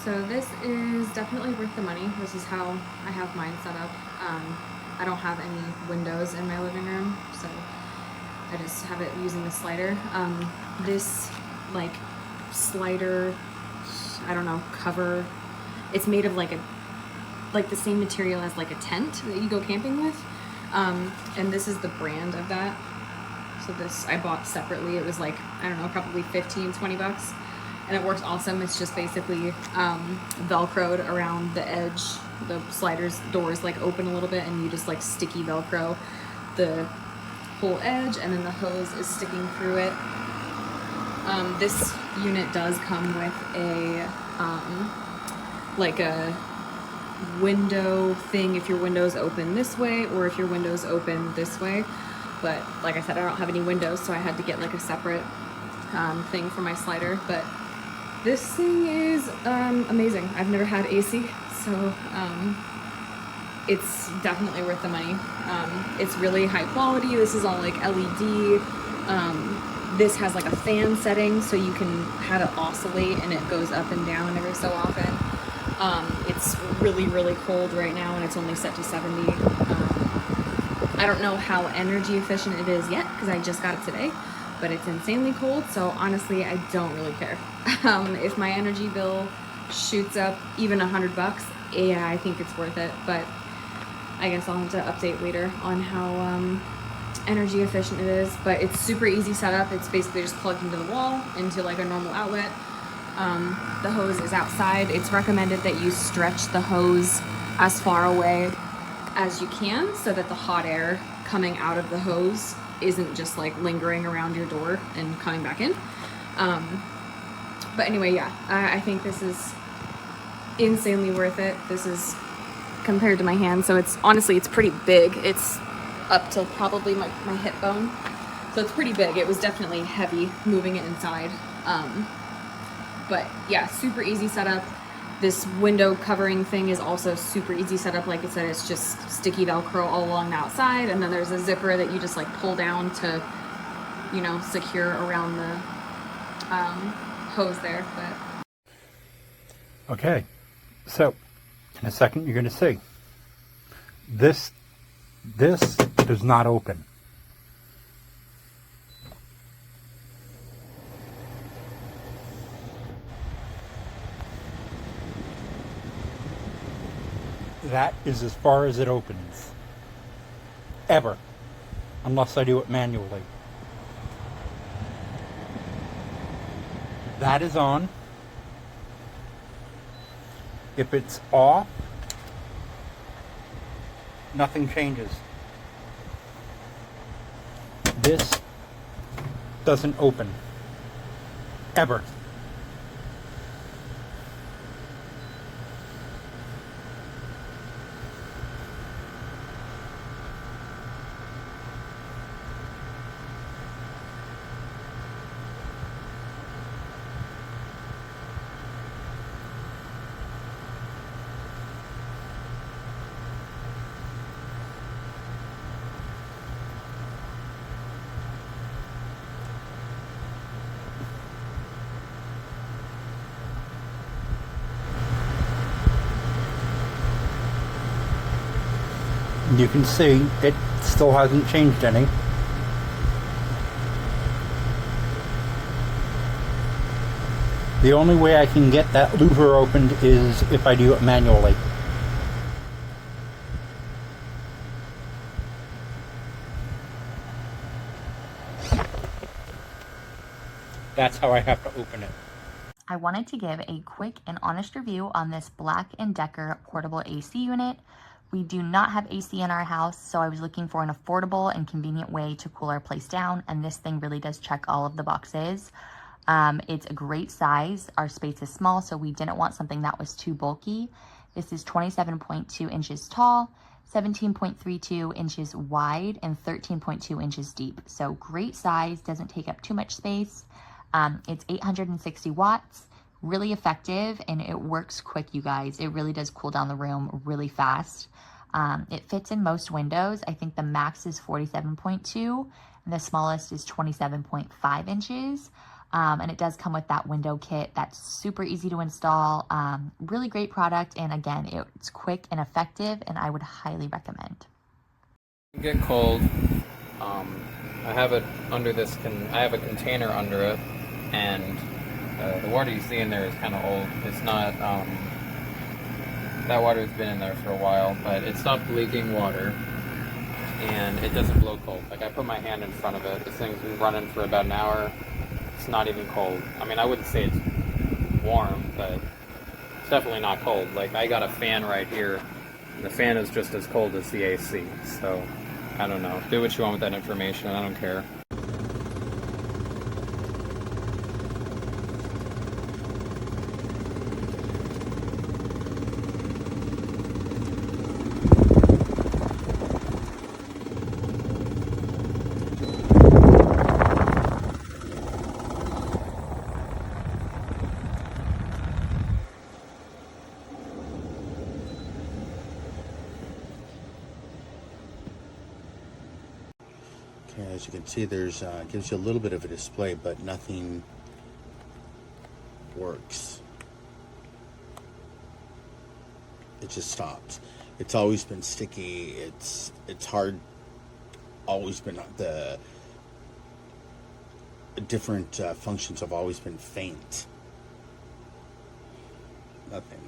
So this is definitely worth the money. This is how I have mine set up. I don't have any windows in my living room, so I just have it using the slider. This like slider, I don't know, cover, it's made of like the same material as like a tent that you go camping with. And this is the brand of that. So this I bought separately. It was like, I don't know, probably 15, 20 bucks. And it works awesome. It's just basically Velcroed around the edge. The sliders doors like open a little bit, and you just like sticky Velcro the whole edge, and then the hose is sticking through it. This unit does come with a like a window thing if your windows open this way or if your windows open this way. But like I said, I don't have any windows, so I had to get like a separate thing for my slider. But this thing is amazing. I've never had AC, so it's definitely worth the money. It's really high quality. This is all like LED. This has like a fan setting, so you can have it oscillate and it goes up and down every so often. It's really, really cold right now, and it's only set to 70. I don't know how energy efficient it is yet, because I just got it today, but it's insanely cold, so honestly, I don't really care. If my energy bill shoots up even $100, yeah, I think it's worth it, but I guess I'll have to update later on how energy efficient it is. But it's super easy setup. It's basically just plugged into the wall, into like a normal outlet. The hose is outside. It's recommended that you stretch the hose as far away as you can, so that the hot air coming out of the hose isn't just like lingering around your door and coming back in. But anyway, yeah, I think this is insanely worth it. This is compared to my hand, so it's honestly, it's pretty big. It's up to probably my hip bone, so it's pretty big. It was definitely heavy moving it inside. But yeah, super easy setup. This window covering thing is also super easy setup. Like I said, it's just sticky Velcro all along the outside, and then there's a zipper that you just like pull down to, you know, secure around the hose there. But okay, so in a second you're going to see this does not open. That is as far as it opens. Ever. Unless I do it manually. That is on. If it's off, nothing changes. This doesn't open. Ever. You can see it still hasn't changed any. The only way I can get that louver opened is if I do it manually. That's how I have to open it. I wanted to give a quick and honest review on this BLACK+DECKER portable AC unit. We do not have AC in our house, so I was looking for an affordable and convenient way to cool our place down, and this thing really does check all of the boxes. It's a great size. Our space is small, so we didn't want something that was too bulky. This is 27.2 inches tall, 17.32 inches wide, and 13.2 inches deep. So great size, doesn't take up too much space. It's 860 watts, really effective, and it works quick, you guys. It really does cool down the room really fast. It fits in most windows. I think the max is 47.2 and the smallest is 27.5 inches. And it does come with that window kit that's super easy to install. Really great product, and again, it's quick and effective, and I would highly recommend. Get cold. I have it under this. I have a container under it, and the water you see in there is kind of old. It's not. That water's been in there for a while, but it stopped leaking water, and it doesn't blow cold. Like, I put my hand in front of it. This thing's been running for about an hour. It's not even cold. I mean, I wouldn't say it's warm, but it's definitely not cold. Like, I got a fan right here, and the fan is just as cold as the AC. So, I don't know. Do what you want with that information. I don't care. Okay, as you can see, there's gives you a little bit of a display, but nothing works. It just stops. It's always been sticky. It's hard. Always been the different functions have always been faint. Nothing.